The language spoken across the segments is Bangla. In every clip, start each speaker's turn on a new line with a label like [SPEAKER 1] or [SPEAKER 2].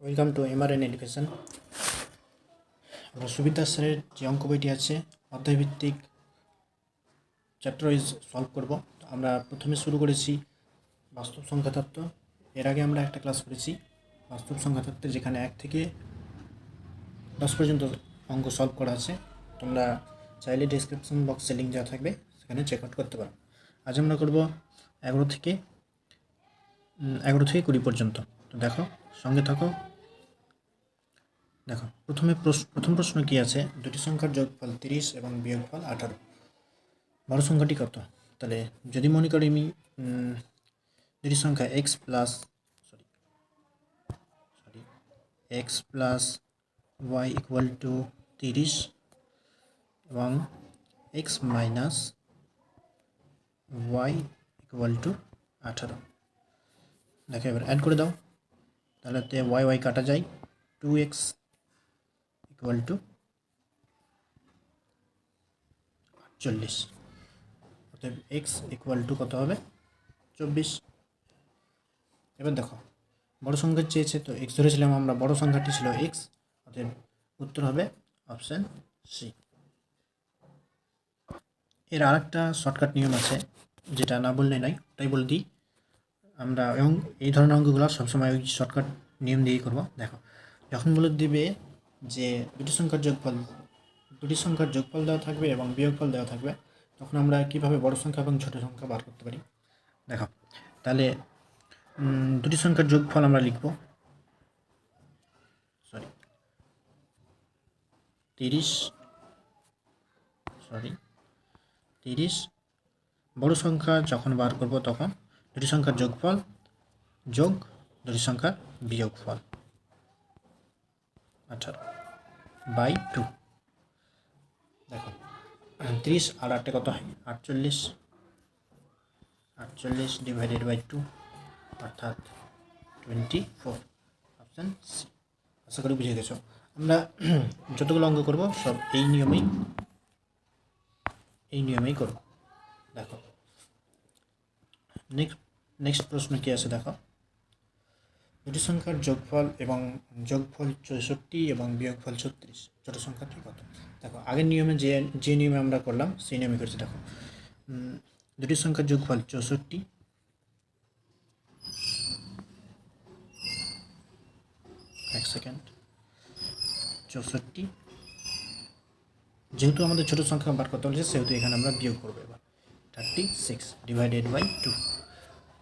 [SPEAKER 1] Welcome to MRN education. আমরা সুবিধা স্যারের যে অঙ্ক বইটি আছে অধ্যায়ভিত্তিক চ্যাপ্টার ওয়াইজ সলভ করব। আমরা প্রথমে শুরু করেছি বাস্তব সংখ্যা তত্ত্ব। এর আগে আমরা একটা ক্লাস করেছি বাস্তব সংখ্যা তত্ত্বে, যেখানে 1 থেকে 10 পর্যন্ত অঙ্ক সলভ করা আছে। তোমরা চাইলে ডিসক্রিপশন বক্সে লিঙ্ক দেওয়া থাকবে, সেখানে চেক আউট করতে পারো। আজ আমরা করব 11 থেকে 20 পর্যন্ত। তো দেখো, সঙ্গে থাকো। দেখো, প্রথম প্রশ্ন কি আছে, দুটি সংখ্যার যোগফল 30 এবং বিয়োগফল 18। বড় সংখ্যাটি কত? তাহলে যদি মনে করি আমি দুটি সংখ্যা x plus y equal to 30 এবং x minus y equal to 18। দেখো, এবার অ্যাড করে দাও। তাহলে ওয়াই ওয়াই কাটা যায়, 2x ইকুয়াল টু 48। অতএব এক্স ইকুয়াল টু কত হবে? 24। এবার দেখো, বড় সংখ্যা চেয়েছে, তো এক্স ধরেছিলাম আমরা, বড় সংখ্যাটি ছিল এক্স, অতএব উত্তর হবে অপশান সি। এর আরেকটা শর্টকাট নিয়ম আছে, যেটা না বললে নাই, তাই বলে দিই। আমরা এবং এই ধরনের অঙ্কগুলো সবসময় ওই শর্টকাট নিয়ম দিয়েই করবো। দেখো, যখন বলে দিবে যে দুটি সংখ্যার যোগফল দেওয়া থাকবে এবং বিয়োগফল দেওয়া থাকবে, তখন আমরা কীভাবে বড় সংখ্যা এবং ছোট সংখ্যা বার করতে পারি। দেখো, তাহলে দুটি সংখ্যার যোগফল আমরা লিখব 30। বড় সংখ্যা যখন বার করব তখন দুটি সংখ্যার যোগফল যোগ দুটি সংখ্যার বিয়োগফল 18/2। দেখো, 30 আর 8 কত হয়? 48 ডিভাইডেড বাই 2 অর্থাৎ 24। Option C. আশা করি বুঝে গেছো। আমরা যতগুলো অঙ্ক করব সব এই নিয়মেই করব। দেখো, নেক্সট প্রশ্ন কি আছে দেখো, দুটি সংখ্যার যোগফল 64 এবং বিয়োগফল 36, ছোট সংখ্যাটি কত? দেখো, আগের নিয়মে যে নিয়মে আমরা করলাম সেই নিয়মে করছি। দেখো, দুটি সংখ্যার যোগফল 64, এক সেকেন্ড, 64। যেহেতু আমাদের ছোট সংখ্যা বার করতে বলেছে, সেহেতু এখানে আমরা বিয়োগ করবো। এবার 36 ডিভাইডেড বাই 2।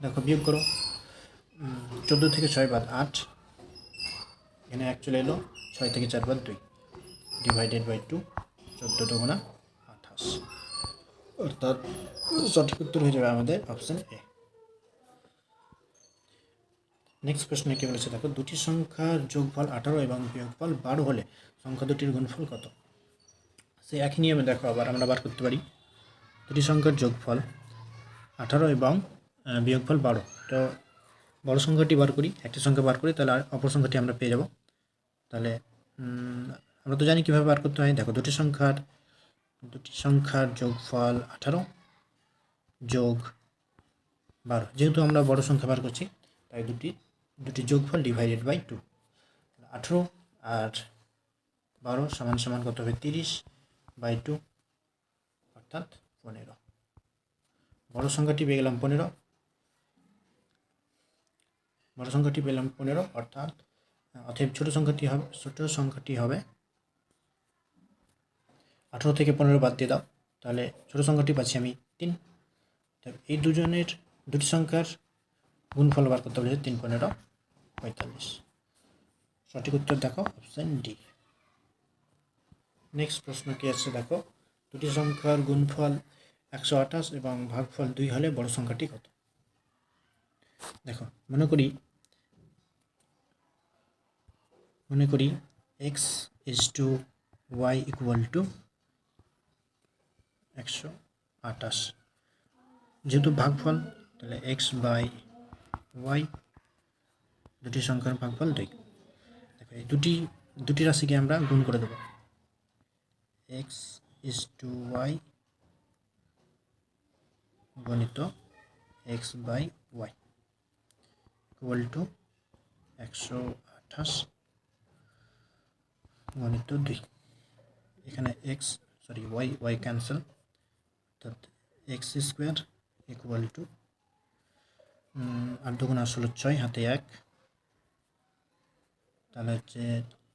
[SPEAKER 1] দেখো, বিয়োগ করো। 14 থেকে 6 বাদ 8, এখানে 1 চলে এলো। 6 থেকে 4 বাদ 2 ডিভাইডেড বাই 2, 14 দুগুণা 28। অর্থাৎ সঠিক উত্তর হয়ে যাবে আমাদের অপশান এ। নেক্সট প্রশ্নে কি বলেছে দেখো, দুটি সংখ্যার যোগফল 18 এবং বিয়োগফল 12 হলে সংখ্যা দুটির গুণফল কত? সেই একই নিয়মে দেখো আবার আমরা বার করতে পারি। দুটি সংখ্যার যোগফল 18 এবং বিয়োগফল 12। তো বড় সংখ্যাটি বার করি, একটি সংখ্যা বার করি, তাহলে অপর সংখ্যাটি আমরা পেয়ে যাব। তাহলে আমরা তো জানি কীভাবে বার করতে হয়। দেখো, দুটি সংখ্যার যোগফল 18 যোগ 12। যেহেতু আমরা বড় সংখ্যা বার করছি, তাই দুটি যোগফল ডিভাইডেড বাই 2। 18 আর 12 সমান সমান কত হবে? 30/2 অর্থাৎ 15। বড় সংখ্যাটি পেয়ে গেলাম 15। অর্থাৎ অতএব ছোট সংখ্যাটি হবে 18 থেকে 15 বাদ দিয়ে দাও, তাহলে ছোট সংখ্যাটি পাচ্ছি আমি 3। এই দুটি সংখ্যার গুণফল বার করতে বলেছে 3 15 45। সঠিক উত্তর দেখো অপশান ডি। নেক্সট প্রশ্ন কি আছে দেখো, দুটি সংখ্যার গুণফল 128 এবং ভাগফল 2 হলে বড় সংখ্যাটি কত? দেখো, মনে করি x is to y equal to 128। যেহেতু ভাগফল, তাহলে এক্স বাই ওয়াই, দুটি সংখ্যার ভাগফল 2। দেখো, এই দুটি রাশিকে আমরা গুণ করে দেবো। এক্স ইজ টু ওয়াই গণিত x by y equal to 128। 28 গণিত 2। এখানে ওয়াই ক্যান্সেল, অর্থাৎ এক্স স্কোয়ার ইকুয়াল টু 8 দুগুণা 16 6 হাতে 1, তাহলে হচ্ছে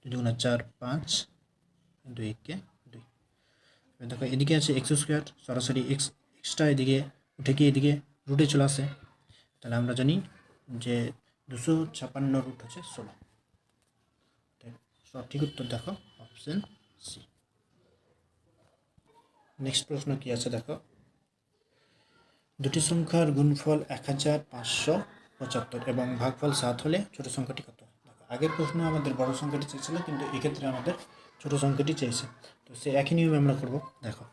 [SPEAKER 1] 2 দুগুণা 4 5, 2 কে 2। দেখো এদিকে আছে এক্স স্কোয়ার, সরাসরি এক্সটা এদিকে উঠে গিয়ে এদিকে রুটে চলে আসে, তাহলে আমরা জানি যে 256 রুট হচ্ছে 16। সঠিক উত্তর দেখো অপশন সি। নেক্সট প্রশ্ন কি আছে দেখো, দুটি সংখ্যার গুণফল 1575 এবং ভাগফল 7 হলে ছোট সংখ্যাটি কত? দেখো আগের প্রশ্ন আমাদের বড় সংখ্যাটি চেয়েছিল, কিন্তু এক্ষেত্রে আমাদের ছোট সংখ্যাটি চেয়েছে, তো সে একই নিয়মে আমরা করব। দেখো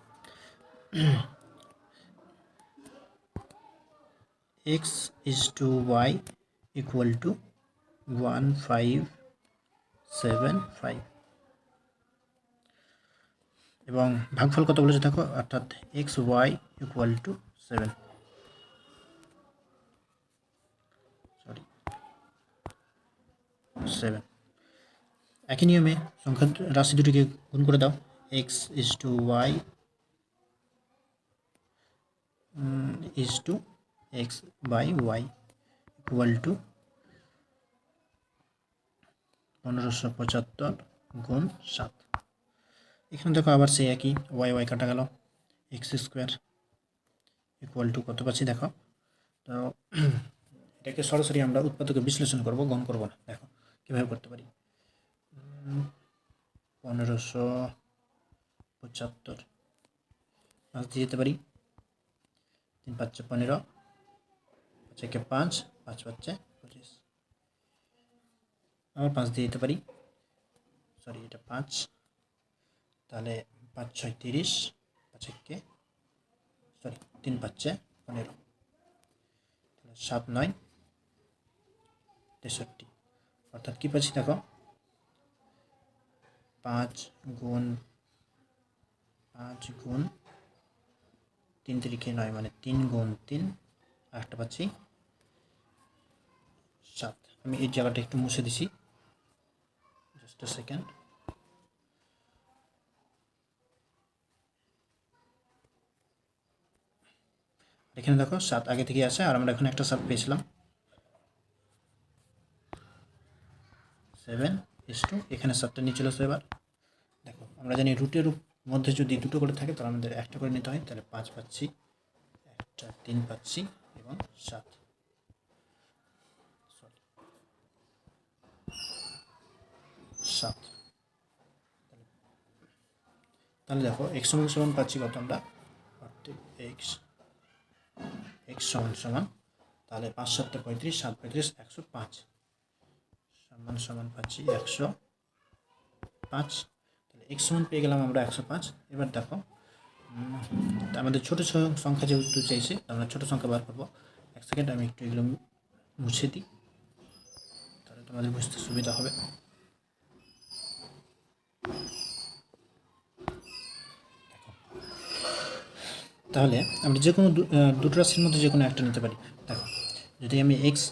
[SPEAKER 1] x is to y equal to 1575 এবং ভাগফল কত বলেছে দেখো, অর্থাৎ এক্স ওয়াই ইকুয়াল টু 7, একই নিয়মে সংখ্যা রাশি দুটিকে গুণ করে দাও। X is to y is to x by y equal to 1575 গুণ 7। এখানে দেখো আবার সেই একই ওয়াই ওয়াই কাটা গেল, এক্স স্কোয়ার ইকুয়াল টু কত পাচ্ছি দেখো, তো এটাকে সরাসরি আমরা উৎপাদকে বিশ্লেষণ করব, গণ করব না। দেখো কীভাবে করতে পারি, 1575 5 দিয়ে যেতে পারি, 3 5 15, 5 5 5 5 25, আবার 5 দিয়ে যেতে পারি, সরি এটা 5, তাহলে 5 6 30, 5 3 5 15, তাহলে 7 9 63, অর্থাৎ কী পাচ্ছি দেখো 5 গুণ 3 3 9, মানে 3 গুণ 3, আরেকটা পাচ্ছি 7। আমি এই জায়গাটা একটু মুছে দিছি, জাস্ট আ সেকেন্ড। এখানে দেখো 7 আগে থেকে আছে, আর আমরা এখানে একটা 7 পেয়েছিলাম, 7 এখানে 7টা নিয়ে চলে আসবে। এবার দেখো আমরা জানি রুটের মধ্যে যদি দুটো করে থাকে তাহলে আমাদের একটা করে নিতে হয়, তাহলে 5 পাচ্ছি, একটা 3 পাচ্ছি এবং 7, তাহলে দেখো এক্স সমান সমান পাচ্ছি কত আমরা, এক্স সমান সমান, তাহলে 5 7 35, 7 35 105 সমান সমান পাচ্ছি 105, তাহলে এক্স সমান পেয়ে গেলাম আমরা 105। এবার দেখো আমাদের ছোটো সংখ্যা যেহেতু চাইছে, আমরা ছোটো সংখ্যা বার করবো। এক সেকেন্ড আমি একটু এগুলো মুছে দিই, তাহলে তোমাদের বুঝতে সুবিধা হবে। তাহলে আমরা যে কোনো দুটো রাশির মধ্যে যে কোনো একটা নিতে পারি। দেখো যদি আমি x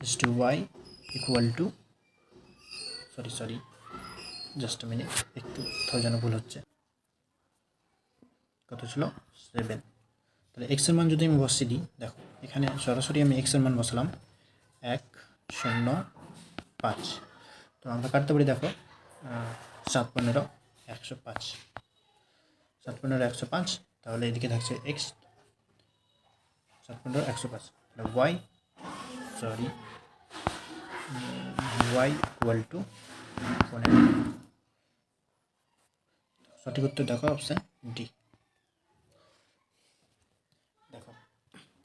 [SPEAKER 1] is to y equal to, sorry just a minute, একটু কোথাও যেন ভুল হচ্ছে, কত ছিল 7, তাহলে এক্সের মান যদি আমি বসিয়ে দিই, দেখো এখানে সরাসরি আমি এক্সের মান বসালাম 1 0 5, তো আমরা কাটতে পারি দেখো 7 15 105, 7 15 105, তাহলে এদিকে থাকছে এক্স 7 15 105, তাহলে ওয়াই ইকুয়াল টু 15। সঠিক উত্তর দেখো অপশান ডি। দেখো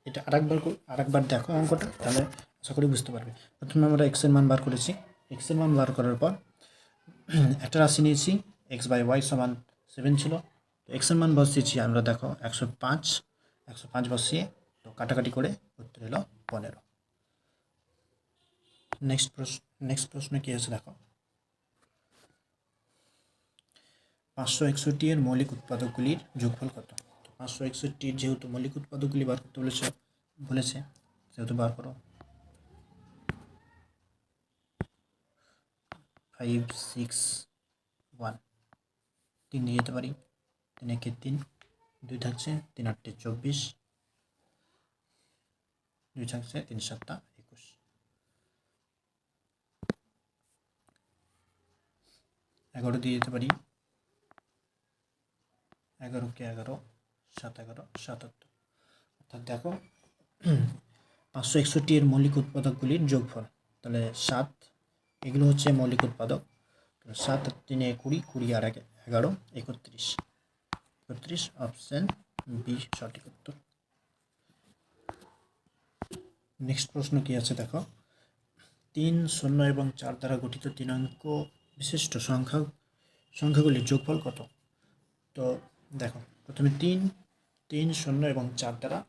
[SPEAKER 1] এটা আরেকবার দেখো অঙ্কটা, তাহলে আশা করি বুঝতে পারবে। প্রথমে আমরা এক্সের মান বার করেছি, এক্সের মান বার করার পর একটা রাশি নিয়েছি, এক্স বাই ওয়াই সমান 7 ছিল, তো এক্সের মান বসিয়েছি আমরা দেখো 105 বসিয়ে, তো কাটাকাটি করে উত্তর এলো 15। নেক্সট প্রশ্ন কী আছে দেখো, 561 এর মৌলিক উৎপাদকগুলির যোগফল কত? তো 561 যেহেতু মৌলিক উৎপাদকগুলি বার করতে বলেছে, বলেছে, সেহেতু বার করো। 5 6 1 3 দিয়ে যেতে পারি, 3 একে 3, 2 থাকছে, 3 8 24, 2 থাকছে, 3 7 21। 11 দিয়ে যেতে পারি, 11 কে 11, 7 11 77। অর্থাৎ দেখো 561 এর মৌলিক উৎপাদকগুলির যোগফল, তাহলে 7 এগুলো হচ্ছে মৌলিক উৎপাদক। 7 আর 3 20, 20 আর 11 31। 31 অপশন বি সঠিক উত্তর। নেক্সট প্রশ্ন কি আছে দেখো, 3 0 এবং 4 দ্বারা গঠিত 3 অঙ্ক বিশিষ্ট সংখ্যাগুলির যোগফল কত? তো দেখো প্রথমে 3 0 এবং 4 দ্বারা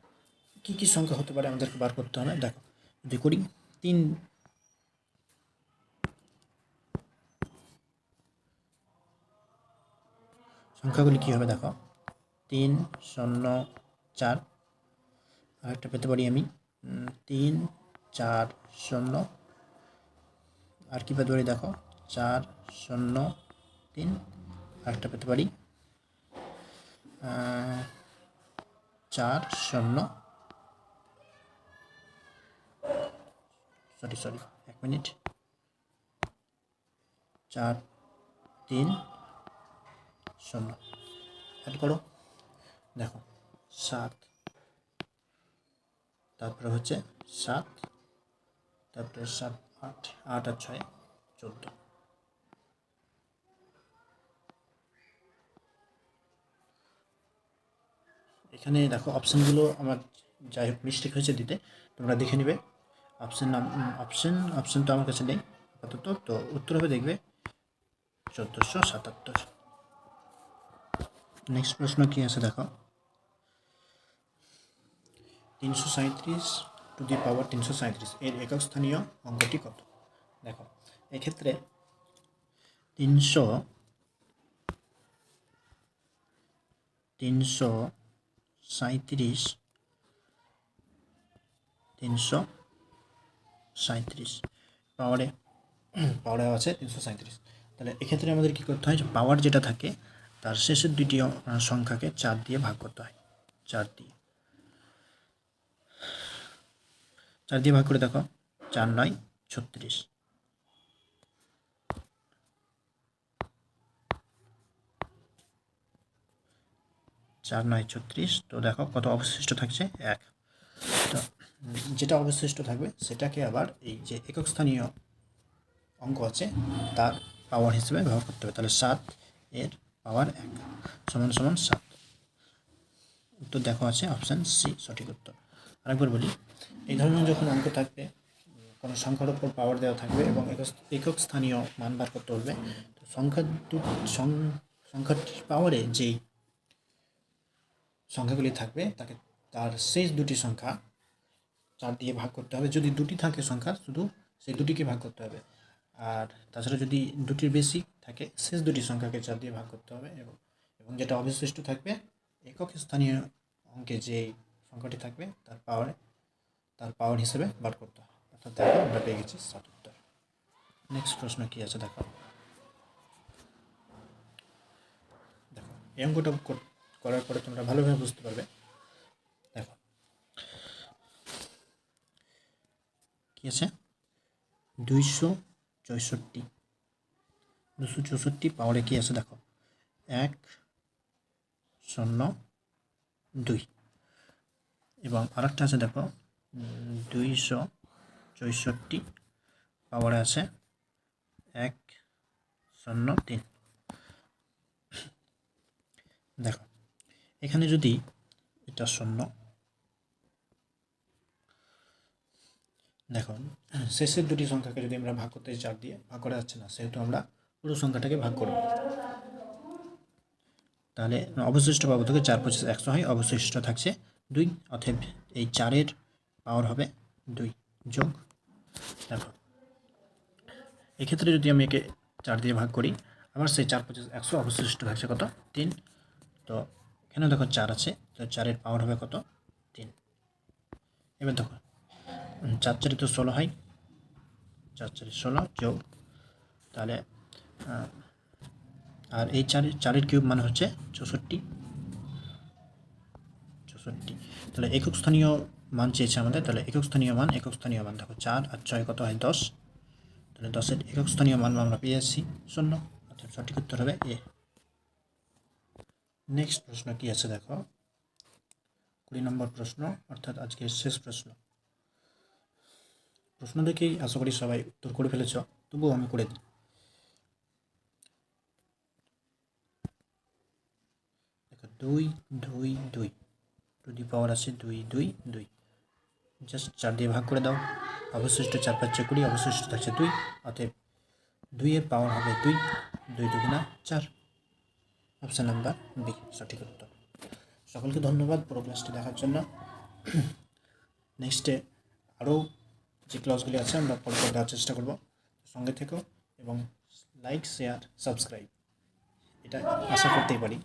[SPEAKER 1] কী কী সংখ্যা হতে পারে আমাদেরকে বার করতে হবে। দেখো যদি করি 3 সংখ্যাগুলি কী হবে দেখো, 3 0 4, আরেকটা পেতে পারি আমি 3 4 0, আর কি পেতে পারি দেখো 4 0 3, আরেকটা পেতে পারি 4 0, সরি 1 মিনিট, 4 3 0 অ্যাড করো। দেখো 7, তারপরে হচ্ছে 7, তারপরে 7 8, 8 আর 6 14। এখানে দেখো অপশানগুলো আমার যাই হোক মিস্টেক হয়েছে দিতে, তোমরা দেখে নিবে। অপশান তো আমার কাছে নেই আপাতত, তো উত্তর হবে দেখবে 1477। নেক্সট প্রশ্ন কি আছে দেখো, 337 টু দি পাওয়ার 337 এর একক স্থানীয় অঙ্কটি কত? দেখো এক্ষেত্রে 337 পাওয়ারে আছে 337। তাহলে এক্ষেত্রে আমাদের কী করতে হয়, যে পাওয়ার যেটা থাকে তার শেষের দুইটি সংখ্যাকে 4 দিয়ে ভাগ করতে হয়। 4 দিয়ে ভাগ করে দেখো 4 9 36, 4 9 36। তো দেখো কত অবশিষ্ট থাকছে 1। তো যেটা অবশিষ্ট থাকবে সেটাকে আবার এই যে একক স্থানীয় অঙ্ক আছে তার পাওয়ার হিসেবে ব্যবহার করতে হবে। তাহলে 7 এর পাওয়ার 1 সমান 7। উত্তর দেখো আছে অপশান সি সঠিক উত্তর। আরেকবার বলি, এই ধরনের যখন অঙ্ক থাকবে, কোনো সংখ্যার উপর পাওয়ার দেওয়া থাকবে এবং একক স্থানীয় মান বার করতে হবে, তো সংখ্যাটির পাওয়ারে যেই সংখ্যাগুলি থাকবে তার শেষ দুটি সংখ্যা 4 দিয়ে ভাগ করতে হবে। যদি দুটি থাকে সংখ্যা, শুধু সেই দুটিকে ভাগ করতে হবে। আর তাছাড়া যদি দুটির বেশি থাকে, শেষ দুটি সংখ্যাকে 4 দিয়ে ভাগ করতে হবে। এবং যেটা অবশিষ্ট থাকবে একক স্থানীয় অঙ্কে যে সংখ্যাটি থাকবে তার পাওয়ার হিসেবে বার করতে হবে। অর্থাৎ দেখো আমরা পেয়ে গেছি সঠিক উত্তর। নেক্সট প্রশ্ন কি আছে দেখো, এই অঙ্কটা করার পরে তোমরা ভালোভাবে বুঝতে পারবে। দেখো কি আছে, 264 পাওয়ারে কি আছে দেখো 1 0 2, এবং আরেকটা আছে দেখো 264 পাওয়ারে আছে 1 0 3। দেখো এখানে যদি এটা 0, দেখো শেষের দুটি সংখ্যাকে যদি আমরা ভাগ করতে 4 দিয়ে, ভাগ করা যাচ্ছে না, সেহেতু আমরা পুরো সংখ্যাটাকে ভাগ করব। তাহলে অবশিষ্ট পাবো থেকে 4 25 100 হয়, অবশিষ্ট থাকছে 2। অতএব এই 4-এর পাওয়ার হবে 2 যোগ। দেখো এক্ষেত্রে যদি আমি একে 4 দিয়ে ভাগ করি, আবার সেই 4 25 100, অবশিষ্ট থাকছে কত 3। তো এখানে দেখো 4 আছে, তো 4-এর পাওয়ার হবে কত 3। এবার দেখো 4 4 তো 16 হয়, 4 4 16 যোগ, তাহলে আর এই 4 কিউব মানে হচ্ছে 64। তাহলে একক স্থানীয় মান চেয়েছে আমাদের, তাহলে একক স্থানীয় মান দেখো 4 আর 6 কত হয় 10, তাহলে 10-এর একক স্থানীয় মান আমরা পেয়ে যাচ্ছি 0, অর্থাৎ সঠিক উত্তর হবে এ। নেক্সট প্রশ্ন কি আছে দেখো, 20 নম্বর প্রশ্ন, অর্থাৎ আজকের শেষ প্রশ্ন। প্রশ্ন দেখেই আশা করি সবাই উত্তর করে ফেলেছ, তবুও আমি করে দিই। দেখো 2 2 2 টু দি পাওয়ার আছে 2 2 2, জাস্ট 4 দিয়ে ভাগ করে দাও, অবশিষ্ট 4 5 20, অবশিষ্ট থাকছে 2, অতএব 2 এর পাওয়ার হবে 2, 2 দুগুণা 4, অপশান নাম্বার বি সঠিক উত্তর। সকলকে ধন্যবাদ পুরো ক্লাসটি দেখার জন্য। নেক্সটে আরও যে ক্লাসগুলি আছে আমরা পরে দেওয়ার চেষ্টা করব, সঙ্গে থেকো এবং লাইক শেয়ার সাবস্ক্রাইব এটা আশা করতেই পারি।